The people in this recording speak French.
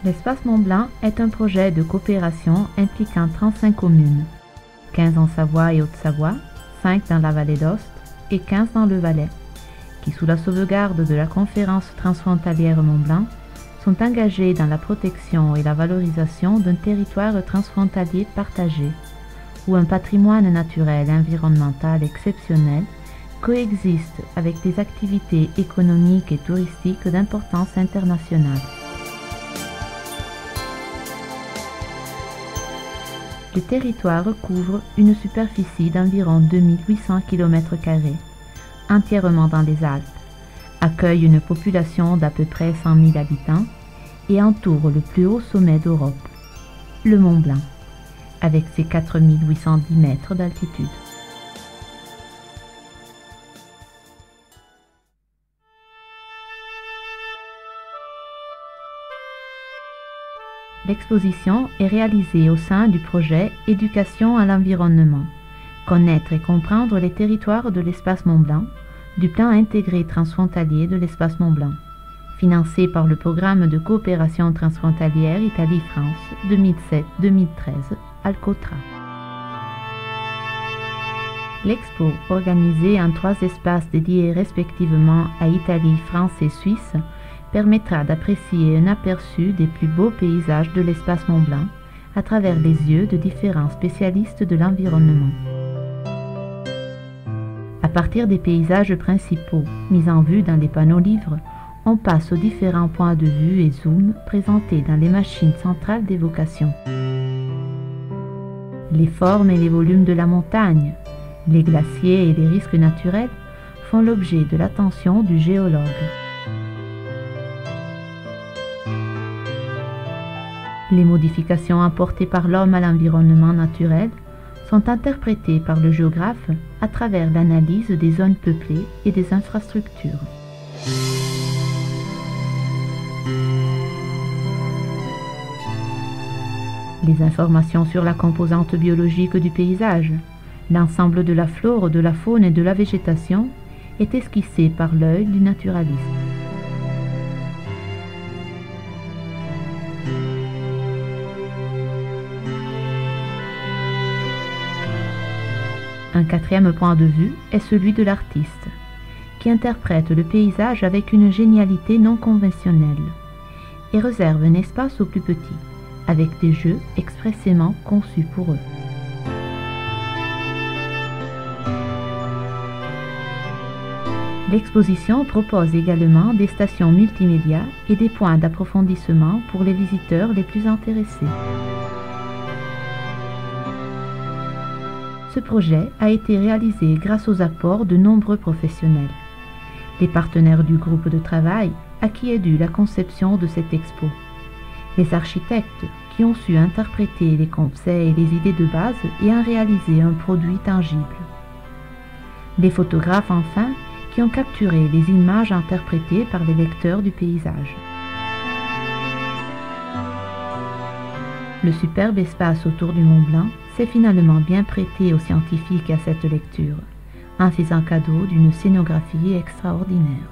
L'Espace Mont-Blanc est un projet de coopération impliquant 35 communes, 15 en Savoie et Haute-Savoie, 5 dans la vallée d'Aoste et 15 dans le Valais, qui, sous la sauvegarde de la Conférence transfrontalière Mont-Blanc, sont engagés dans la protection et la valorisation d'un territoire transfrontalier partagé, où un patrimoine naturel et environnemental exceptionnel coexiste avec des activités économiques et touristiques d'importance internationale. Le territoire recouvre une superficie d'environ 2800 km², entièrement dans les Alpes, accueille une population d'à peu près 100 000 habitants et entoure le plus haut sommet d'Europe, le Mont Blanc, avec ses 4810 mètres d'altitude. L'exposition est réalisée au sein du projet Éducation à l'environnement, connaître et comprendre les territoires de l'Espace Mont-Blanc, du plan intégré transfrontalier de l'Espace Mont-Blanc, financé par le programme de coopération transfrontalière Italie-France 2007-2013, Alcotra. L'expo, organisée en 3 espaces dédiés respectivement à Italie, France et Suisse, permettra d'apprécier un aperçu des plus beaux paysages de l'Espace Mont-Blanc à travers les yeux de différents spécialistes de l'environnement. À partir des paysages principaux mis en vue dans les panneaux livres, on passe aux différents points de vue et zoom présentés dans les machines centrales d'évocation. Les formes et les volumes de la montagne, les glaciers et les risques naturels font l'objet de l'attention du géologue. Les modifications apportées par l'homme à l'environnement naturel sont interprétées par le géographe à travers l'analyse des zones peuplées et des infrastructures. Les informations sur la composante biologique du paysage, l'ensemble de la flore, de la faune et de la végétation est esquissé par l'œil du naturaliste. Un 4e point de vue est celui de l'artiste, qui interprète le paysage avec une génialité non conventionnelle et réserve un espace aux plus petits, avec des jeux expressément conçus pour eux. L'exposition propose également des stations multimédia et des points d'approfondissement pour les visiteurs les plus intéressés. Ce projet a été réalisé grâce aux apports de nombreux professionnels. Les partenaires du groupe de travail à qui est due la conception de cette expo. Les architectes qui ont su interpréter les concepts et les idées de base et en réaliser un produit tangible. Les photographes enfin qui ont capturé les images interprétées par les lecteurs du paysage. Le superbe espace autour du Mont Blanc s'est finalement bien prêté aux scientifiques à cette lecture, en faisant cadeau d'une scénographie extraordinaire.